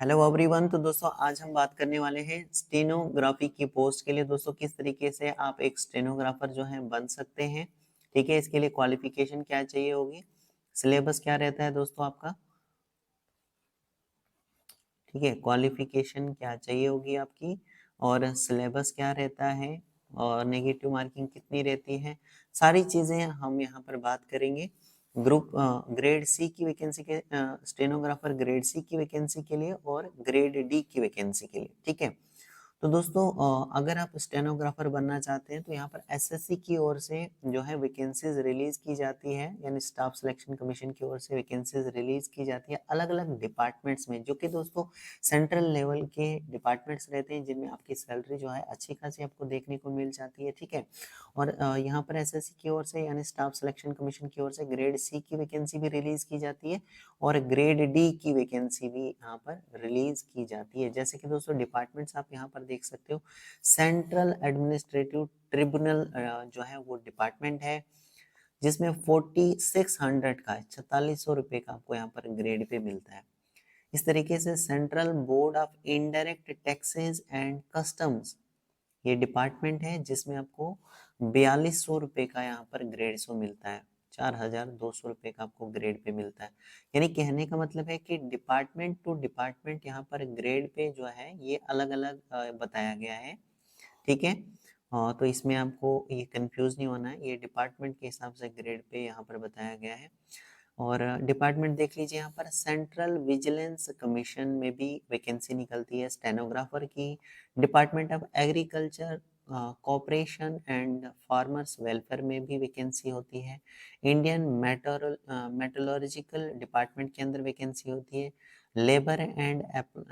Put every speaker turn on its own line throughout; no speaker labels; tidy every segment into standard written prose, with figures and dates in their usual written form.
Hello everyone. तो दोस्तों आज हम बात करने वाले हैं स्टेनोग्राफी की पोस्ट के लिए। दोस्तों किस तरीके से आप एक स्टेनोग्राफर जो है बन सकते हैं। ठीक है, इसके लिए क्वालिफिकेशन क्या चाहिए होगी, सिलेबस क्या रहता है दोस्तों आपका। ठीक है, क्वालिफिकेशन क्या चाहिए होगी आपकी और सिलेबस क्या रहता है और नेगेटिव मार्किंग कितनी रहती है, सारी चीज़ें हम यहाँ पर बात करेंगे। ग्रुप ग्रेड सी की वैकेंसी के स्टेनोग्राफर ग्रेड सी की वैकेंसी के लिए और ग्रेड डी की वैकेंसी के लिए। ठीक है, तो दोस्तों अगर आप स्टेनोग्राफर बनना चाहते हैं तो यहाँ पर एसएससी की ओर से जो है वैकेंसीज रिलीज की जाती है, यानी स्टाफ सिलेक्शन कमीशन की ओर से वैकेंसीज रिलीज की जाती है अलग अलग डिपार्टमेंट्स में, जो कि दोस्तों सेंट्रल लेवल के डिपार्टमेंट्स रहते हैं जिनमें आपकी सैलरी जो है अच्छी खासी आपको देखने को मिल जाती है। ठीक है, और यहाँ पर एसएससी की ओर से यानी स्टाफ सिलेक्शन कमीशन की ओर से ग्रेड सी की वैकेंसी भी रिलीज की जाती है और ग्रेड डी की वैकेंसी भी यहाँ पर रिलीज की जाती है। जैसे कि दोस्तों डिपार्टमेंट्स आप यहाँ पर देख सकते हो, सेंट्रल एडमिनिस्ट्रेटिव ट्रिब्यूनल जो है वो डिपार्टमेंट है जिसमें 4600 का 4600 रुपये का आपको यहाँ पर ग्रेड पे मिलता है। इस तरीके से central board of indirect taxes and customs ये डिपार्टमेंट है जिसमें आपको 4200 रुपये का यहाँ पर ग्रेड सो मिलता है, 4200 रुपये का आपको ग्रेड पे मिलता है। यानी कहने का मतलब है कि डिपार्टमेंट टू डिपार्टमेंट यहाँ पर ग्रेड पे जो है ये अलग अलग बताया गया है। ठीक है, तो इसमें आपको ये कंफ्यूज नहीं होना है, ये डिपार्टमेंट के हिसाब से ग्रेड पे यहाँ पर बताया गया है। और डिपार्टमेंट देख लीजिए, यहाँ पर सेंट्रल विजिलेंस कमीशन में भी वैकेंसी निकलती है स्टेनोग्राफर की। Department of agriculture cooperation and farmers welfare में भी वैकेंसी होती है। इंडियन मेटलर्जिकल डिपार्टमेंट के अंदर वैकेंसी होती है। लेबर एंड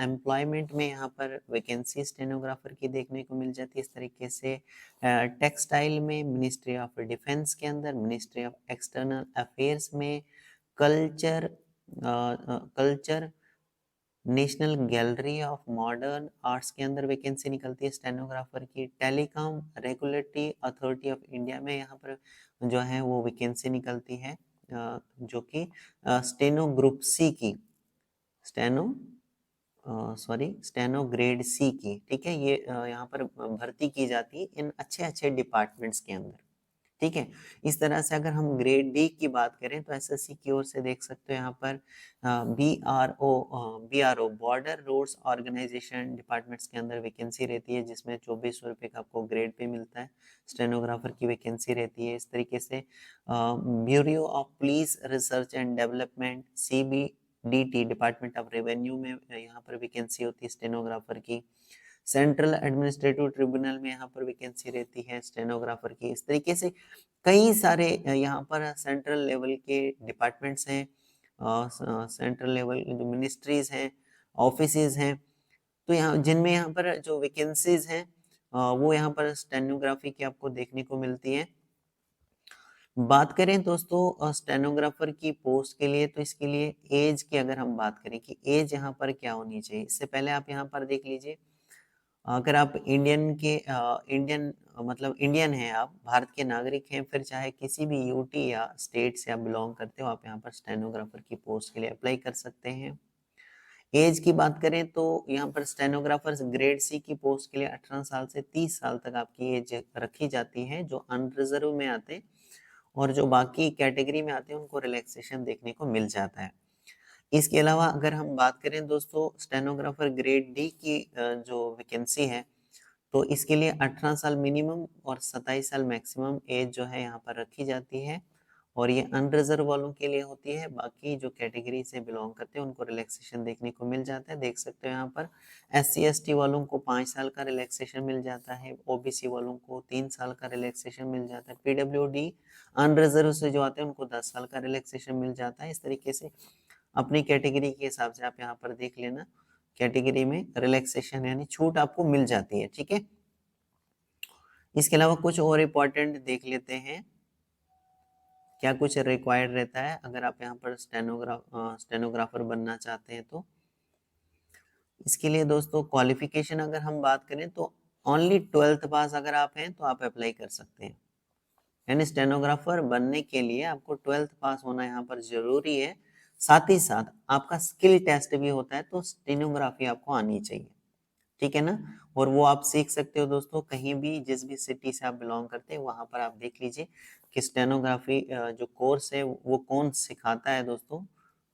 एम्प्लॉयमेंट में यहाँ पर वैकेंसी स्टेनोग्राफर की देखने को मिल जाती है। इस तरीके से टेक्सटाइल में मिनिस्ट्री ऑफ डिफेंस के अंदर, मिनिस्ट्री ऑफ एक्सटर्नल अफेयर्स में, culture culture national gallery of modern arts के अंदर वैकेंसी निकलती है स्टेनोग्राफर की। Telecom regulatory authority of India में यहाँ पर जो है वो वैकेंसी निकलती है जो कि स्टेनो ग्रुप सी की, स्टेनो स्टेनो ग्रेड सी की। ठीक है, ये यहाँ पर भर्ती की जाती है इन अच्छे अच्छे डिपार्टमेंट्स के अंदर। ठीक है, इस तरह से अगर हम ग्रेड डी की बात करें तो एसएससी की ओर से देख सकते हो यहाँ पर BRO border roads organisation departments के अंदर वैकेंसी रहती है जिसमें 2400 रुपये का आपको ग्रेड पे मिलता है। स्टेनोग्राफर की वैकेंसी रहती है। इस तरीके से bureau of police research and development CBDT department of revenue में यहाँ पर वैकेंसी होती है स्टेनोग्राफर की। सेंट्रल एडमिनिस्ट्रेटिव ट्रिब्यूनल में यहाँ पर वैकेंसी रहती है स्टेनोग्राफर की। इस तरीके से कई सारे यहाँ पर सेंट्रल लेवल के डिपार्टमेंट्स हैं, सेंट्रल लेवल जो मिनिस्ट्रीज हैं, ऑफिसेज हैं, तो यहाँ जिनमें यहाँ पर जो वैकेंसीज हैं वो यहाँ पर स्टेनोग्राफी की आपको देखने को मिलती है। बात करें दोस्तों स्टेनोग्राफर की पोस्ट के लिए, तो इसके लिए एज की अगर हम बात करें कि एज यहाँ पर क्या होनी चाहिए, इससे पहले आप यहाँ पर देख लीजिए, अगर आप इंडियन मतलब इंडियन हैं, आप भारत के नागरिक हैं, फिर चाहे किसी भी यूटी या स्टेट से आप बिलोंग करते हो, आप यहाँ पर स्टेनोग्राफर की पोस्ट के लिए अप्लाई कर सकते हैं। एज की बात करें तो यहाँ पर स्टेनोग्राफर्स ग्रेड सी की पोस्ट के लिए 18 साल से 30 साल तक आपकी एज रखी जाती है जो अनरिजर्व में आते हैं, और जो बाकी कैटेगरी में आते हैं उनको रिलैक्सेशन देखने को मिल जाता है। इसके अलावा अगर हम बात करें दोस्तों स्टेनोग्राफर ग्रेड डी की जो वैकेंसी है, तो इसके लिए 18 साल मिनिमम और 27 साल मैक्सिमम एज जो है यहाँ पर रखी जाती है, और ये अनरिजर्व वालों के लिए होती है। बाकी जो कैटेगरी से बिलोंग करते हैं उनको रिलैक्सेशन देखने को मिल जाता है। देख सकते हो यहाँ पर SC ST वालों को 5 साल का रिलैक्सेशन मिल जाता है, OBC वालों को 3 साल का रिलैक्सेशन मिल जाता है, PWD अनरिजर्व से जो आते हैं उनको 10 साल का रिलैक्सेशन मिल जाता है। इस तरीके से अपनी कैटेगरी के हिसाब से आप यहाँ पर देख लेना, कैटेगरी में रिलैक्सेशन यानी छूट आपको मिल जाती है। ठीक है, इसके अलावा कुछ और इम्पोर्टेंट देख लेते हैं क्या कुछ रिक्वायर्ड रहता है अगर आप यहाँ पर स्टेनोग्राफर बनना चाहते हैं। तो इसके लिए दोस्तों क्वालिफिकेशन अगर हम बात करें तो ओनली 12th पास अगर आप हैं तो आप अप्लाई कर सकते हैं। यानी स्टेनोग्राफर बनने के लिए आपको 12th पास होना यहाँ पर जरूरी है। साथ ही साथ आपका स्किल टेस्ट भी होता है, तो स्टेनोग्राफी आपको आनी चाहिए, ठीक है ना। और वो आप सीख सकते हो दोस्तों, कहीं भी जिस भी सिटी से आप बिलोंग करते हैं वहां पर आप देख लीजिए कि स्टेनोग्राफी जो कोर्स है वो कौन सिखाता है दोस्तों,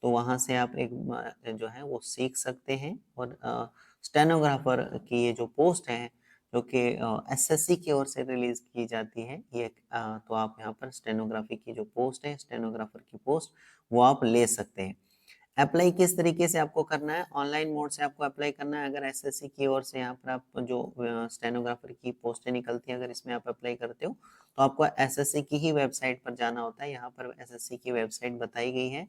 तो वहां से आप एक जो है वो सीख सकते हैं। और स्टेनोग्राफर की ये जो पोस्ट है जो कि एसएससी की ओर से रिलीज की जाती है, ये तो आप यहाँ पर स्टेनोग्राफी की जो पोस्ट है, स्टेनोग्राफर की पोस्ट, वो आप ले सकते हैं। अप्लाई किस तरीके से आपको करना है, ऑनलाइन मोड से आपको अप्लाई करना है। अगर एसएससी की ओर से यहाँ पर आप जो स्टेनोग्राफर की पोस्टें निकलती हैं, अगर इसमें आप अप्लाई करते हो तो आपको एसएससी की ही वेबसाइट पर जाना होता है। यहाँ पर एसएससी की वेबसाइट बताई गई है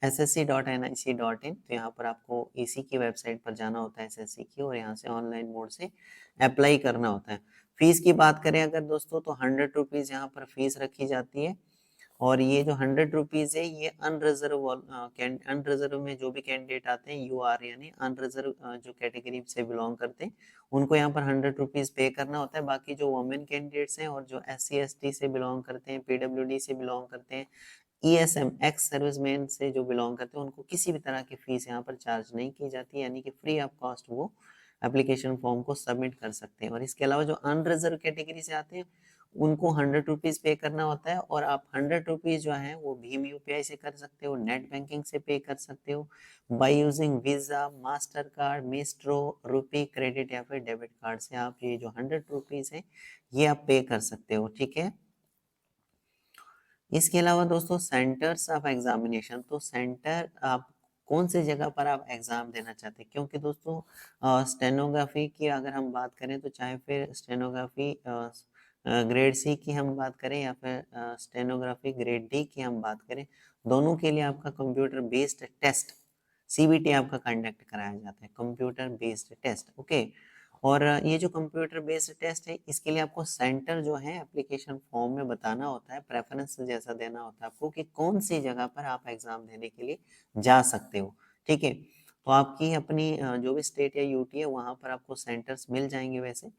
ssc.nic.in, तो यहाँ पर आपको इसी की वेबसाइट पर जाना होता है एसएससी की, और यहाँ से ऑनलाइन मोड से अप्लाई करना होता है। फीस की बात करें अगर दोस्तों, तो 100 रुपीज़ यहाँ पर फीस रखी जाती है। और ये जो 100 रुपीज़ है ये अनरिजर्व में जो भी कैंडिडेट आते हैं यूआर यानी अनरिजर्व जो कैटेगरी से बिलोंग करते हैं उनको यहाँ पर 100 रुपीज़ पे करना होता है। बाकी जो वुमेन कैंडिडेट्स हैं और जो SC ST से बिलोंग करते हैं, PWD से बिलोंग करते हैं, ESM एक्स सर्विसमैन से जो बिलोंग करते हैं, उनको किसी भी तरह की फीस यहाँ पर चार्ज नहीं की जाती, यानी कि फ्री ऑफ कॉस्ट वो एप्लीकेशन फॉर्म को सबमिट कर सकते हैं। और इसके अलावा जो अनरिजर्व कैटेगरी से आते हैं उनको 100 रुपीज़ पे करना होता है, और आप 100 रुपीज़ जो है वो भीम UPI से कर सकते हो, नेट बैंकिंग से पे कर सकते हो, by using visa, master card, maestro, rupee, credit या फिर डेबिट कार्ड से आप ये जो 100 रुपीज़ है ये आप पे कर सकते हो, ठीक है। इसके अलावा दोस्तों सेंटर्स ऑफ एग्जामिनेशन, तो सेंटर आप कौन सी जगह पर आप एग्ज़ाम देना चाहते हैं, क्योंकि दोस्तों स्टेनोग्राफी की अगर हम बात करें तो चाहे फिर स्टेनोग्राफी ग्रेड सी की हम बात करें या फिर स्टेनोग्राफी ग्रेड डी की हम बात करें, दोनों के लिए आपका कंप्यूटर बेस्ड टेस्ट CBT आपका कंडक्ट कराया जाता है, कंप्यूटर बेस्ड टेस्ट, ओके। और ये जो कंप्यूटर बेस्ड टेस्ट है इसके लिए आपको सेंटर जो है एप्लीकेशन फॉर्म में बताना होता है, प्रेफरेंस जैसा देना होता है आपको कि कौन सी जगह पर आप एग्जाम देने के लिए जा सकते हो, ठीक है। तो आपकी अपनी जो भी स्टेट या यूटी है वहाँ पर आपको सेंटर्स मिल जाएंगे वैसे,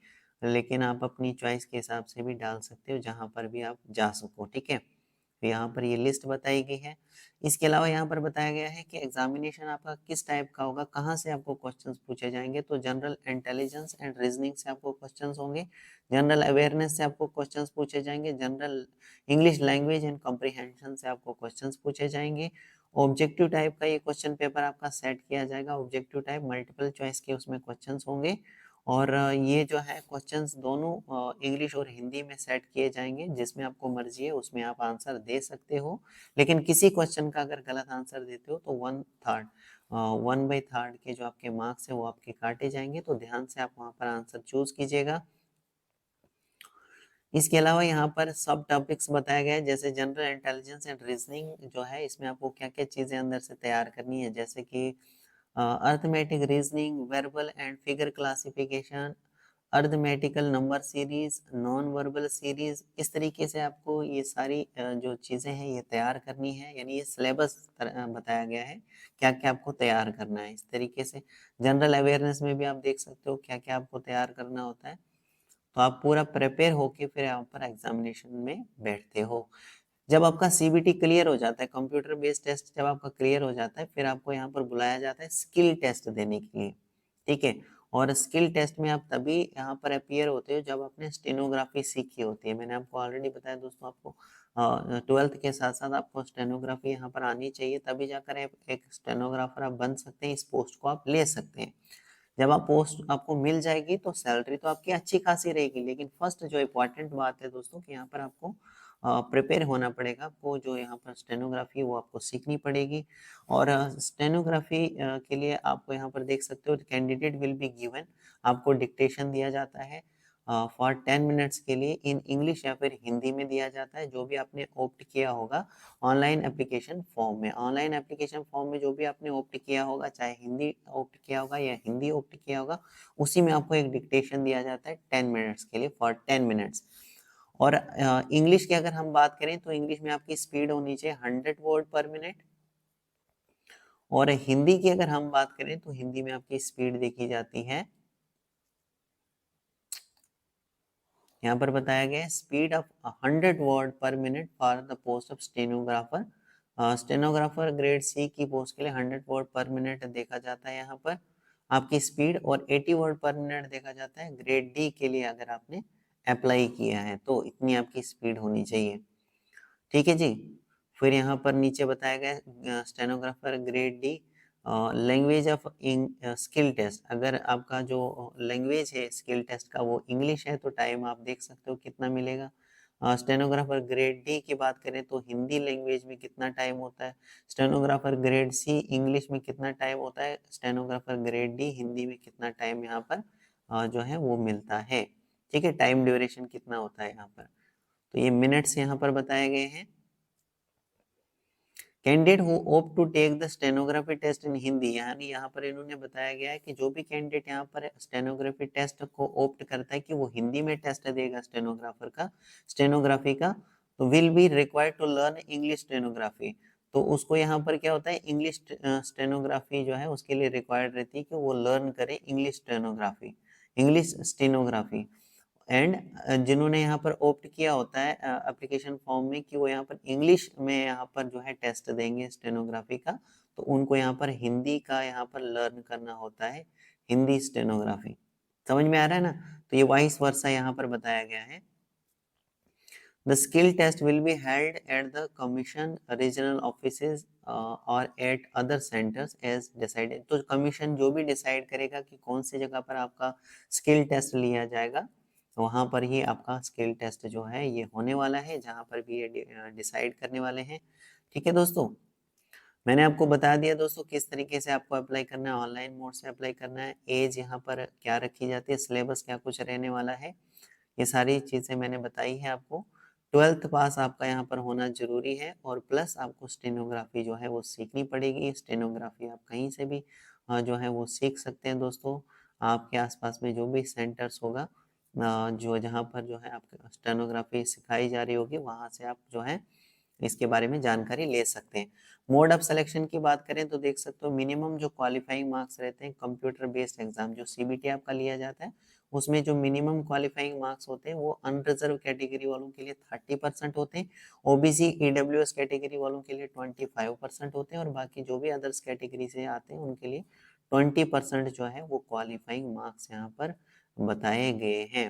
लेकिन आप अपनी चॉइस के हिसाब से भी डाल सकते हो जहाँ पर भी आप जा सको, ठीक है। तो यहाँ पर ये लिस्ट बताई गई है। इसके अलावा यहाँ पर बताया गया है कि एग्जामिनेशन आपका किस टाइप का होगा, कहाँ से आपको क्वेश्चंस पूछे जाएंगे, तो जनरल इंटेलिजेंस एंड रीजनिंग से आपको क्वेश्चंस होंगे, जनरल अवेयरनेस से आपको क्वेश्चंस पूछे जाएंगे, general English language and comprehension से आपको क्वेश्चंस पूछे जाएंगे। ऑब्जेक्टिव टाइप का ये क्वेश्चन पेपर आपका सेट किया जाएगा, ऑब्जेक्टिव टाइप मल्टीपल चॉइस के उसमें क्वेश्चंस होंगे। और ये जो है क्वेश्चंस दोनों इंग्लिश और हिंदी में सेट किए जाएंगे, जिसमें आपको मर्जी है उसमें आप आंसर दे सकते हो, लेकिन किसी क्वेश्चन का अगर गलत आंसर देते हो तो 1/3 के जो आपके मार्क्स है वो आपके काटे जाएंगे, तो ध्यान से आप वहाँ पर आंसर चूज कीजिएगा। इसके अलावा यहाँ पर सब टॉपिक्स बताया गया है, जैसे जनरल इंटेलिजेंस एंड रीजनिंग जो है इसमें आपको क्या क्या चीज़ें अंदर से तैयार करनी है, जैसे कि arithmetic reasoning, verbal and figure classification, arithmetical number series, non verbal series, इस तरीके से आपको ये सारी जो चीज़ें हैं ये तैयार करनी है, यानी ये सिलेबस बताया गया है क्या क्या आपको तैयार करना है इस तरीके से। जनरल अवेयरनेस में भी आप देख सकते हो क्या क्या आपको तैयार करना होता है, तो आप पूरा प्रिपेयर होके फिर यहाँ पर एग्जामिनेशन में बैठते हो। जब आपका CBT क्लियर हो जाता है, कंप्यूटर बेस्ड टेस्ट जब आपका क्लियर हो जाता है, फिर आपको यहाँ पर बुलाया जाता है स्किल टेस्ट देने के लिए, ठीक है। और स्किल टेस्ट में आप तभी यहाँ पर अपीयर होते हो जब आपने स्टेनोग्राफी सीखी होती है। मैंने आपको ऑलरेडी बताया दोस्तों, आपको 12th के साथ साथ आपको स्टेनोग्राफी यहाँ पर आनी चाहिए, तभी जाकर एक स्टेनोग्राफर आप बन सकते हैं, इस पोस्ट को आप ले सकते हैं। जब आप पोस्ट आपको मिल जाएगी तो सैलरी तो आपकी अच्छी खासी रहेगी, लेकिन फर्स्ट जो इम्पोर्टेंट बात है दोस्तों कि यहाँ पर आपको प्रिपेयर होना पड़ेगा, आपको जो यहाँ पर स्टेनोग्राफी वो आपको सीखनी पड़ेगी। और स्टेनोग्राफी के लिए आपको यहाँ पर देख सकते हो कैंडिडेट विल बी गिवन, आपको डिक्टेशन दिया जाता है फॉर 10 मिनट्स के लिए इन इंग्लिश या फिर हिंदी में दिया जाता है, जो भी आपने ऑप्ट किया होगा ऑनलाइन एप्लीकेशन फॉर्म में। ऑनलाइन एप्लीकेशन फॉर्म में जो भी आपने ऑप्ट किया होगा, चाहे हिंदी ऑप्ट किया होगा या हिंदी ऑप्ट किया होगा, उसी में आपको एक डिक्टेशन दिया जाता है 10 मिनट्स के लिए, फॉर 10 मिनट्स। और इंग्लिश की अगर हम बात करें तो इंग्लिश में आपकी स्पीड होनी चाहिए 100 वर्ड पर मिनट। और हिंदी की अगर हम बात करें तो हिंदी में आपकी स्पीड देखी जाती है, यहाँ पर बताया गया है speed of 100 word per minute for the post of stenographer stenographer grade C की पोस्ट के लिए 100 वर्ड पर मिनट देखा जाता है यहाँ पर आपकी स्पीड, और 80 वर्ड पर मिनट देखा जाता है ग्रेड डी के लिए अगर आपने अप्लाई किया है तो इतनी आपकी स्पीड होनी चाहिए। ठीक है जी। फिर यहाँ पर नीचे बताया गया stenographer grade D language of skill test, अगर आपका जो लैंग्वेज है स्किल टेस्ट का वो इंग्लिश है तो टाइम आप देख सकते हो कितना मिलेगा। स्टेनोग्राफर ग्रेड डी की बात करें तो हिंदी लैंग्वेज में कितना टाइम होता है, स्टेनोग्राफर ग्रेड सी इंग्लिश में कितना टाइम होता है, स्टेनोग्राफर ग्रेड डी हिंदी में कितना टाइम यहाँ पर जो है वो मिलता है। ठीक है, टाइम ड्यूरेशन कितना होता है यहाँ पर, तो ये मिनट्स यहाँ पर बताए गए हैं। Candidate who opt to take the stenography test in Hindi, यानी यहाँ पर इन्होंने बताया गया है कि जो भी कैंडिडेट यहाँ पर स्टेनोग्राफी टेस्ट को ओप्ट करता है कि वो हिंदी में टेस्ट देगा स्टेनोग्राफर का, स्टेनोग्राफी का, तो will be required to learn English stenography. तो उसको यहाँ पर क्या होता है, इंग्लिश स्टेनोग्राफी जो है उसके लिए रिक्वायर्ड रहती है कि वो लर्न करे English stenography, English stenography. And जिन्होंने यहाँ पर ओप्ट किया होता है एप्लीकेशन फॉर्म में कि वो यहाँ पर इंग्लिश में यहाँ पर जो है टेस्ट देंगे स्टेनोग्राफी का, तो उनको यहाँ पर हिंदी का यहाँ पर लर्न करना होता है, हिंदी स्टेनोग्राफी। समझ में आ रहा है ना, तो ये वाइस वर्सा यहाँ पर बताया गया है। The skill test will be held at the commission regional offices or at other centers as decided। तो कमीशन जो भी डिसाइड करेगा कि कौन सी जगह पर आपका स्किल टेस्ट लिया जाएगा, वहाँ पर ही आपका स्किल टेस्ट जो है ये होने वाला है, जहाँ पर भी ये डिसाइड करने वाले हैं। ठीक है दोस्तों, मैंने आपको बता दिया दोस्तों किस तरीके से आपको अप्लाई करना है, ऑनलाइन मोड से अप्लाई करना है, एज यहाँ पर क्या रखी जाती है, सिलेबस क्या कुछ रहने वाला है, ये सारी चीज़ें मैंने बताई है आपको। 12th पास आपका यहाँ पर होना जरूरी है, और प्लस आपको स्टेनोग्राफी जो है वो सीखनी पड़ेगी। स्टेनोग्राफी आप कहीं से भी जो है वो सीख सकते हैं दोस्तों, आपके आसपास में जो भी सेंटर्स होगा जो जहाँ पर जो है आपको स्टेनोग्राफी सिखाई जा रही होगी, वहाँ से आप जो है इसके बारे में जानकारी ले सकते हैं। मोड ऑफ सिलेक्शन की बात करें तो देख सकते हो मिनिमम जो क्वालिफाइंग मार्क्स रहते हैं कंप्यूटर बेस्ड एग्जाम जो सीबीटी आपका लिया जाता है, उसमें जो मिनिमम क्वालिफाइंग मार्क्स होते हैं वो अनरिजर्व कैटेगरी वालों के लिए 30% होते हैं, ओबीसी ईडब्ल्यूएस कैटेगरी वालों के लिए 25% होते हैं, और बाकी जो भी अदर्स कैटेगरी से आते हैं उनके लिए 20% जो है वो क्वालिफाइंग मार्क्स यहाँ पर बताए गए हैं।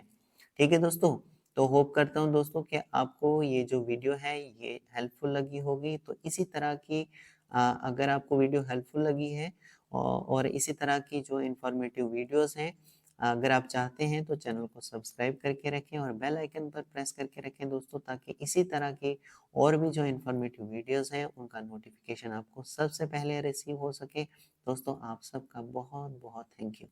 ठीक है दोस्तों, तो होप करता हूँ दोस्तों कि आपको ये जो वीडियो है ये हेल्पफुल लगी होगी। तो इसी तरह की अगर आपको वीडियो हेल्पफुल लगी है और इसी तरह की जो इन्फॉर्मेटिव वीडियोस हैं अगर आप चाहते हैं तो चैनल को सब्सक्राइब करके रखें और बेल आइकन पर प्रेस करके रखें दोस्तों, ताकि इसी तरह की और भी जो इन्फॉर्मेटिव वीडियोस हैं उनका नोटिफिकेशन आपको सबसे पहले रिसीव हो सके। दोस्तों आप सबका बहुत बहुत थैंक यू।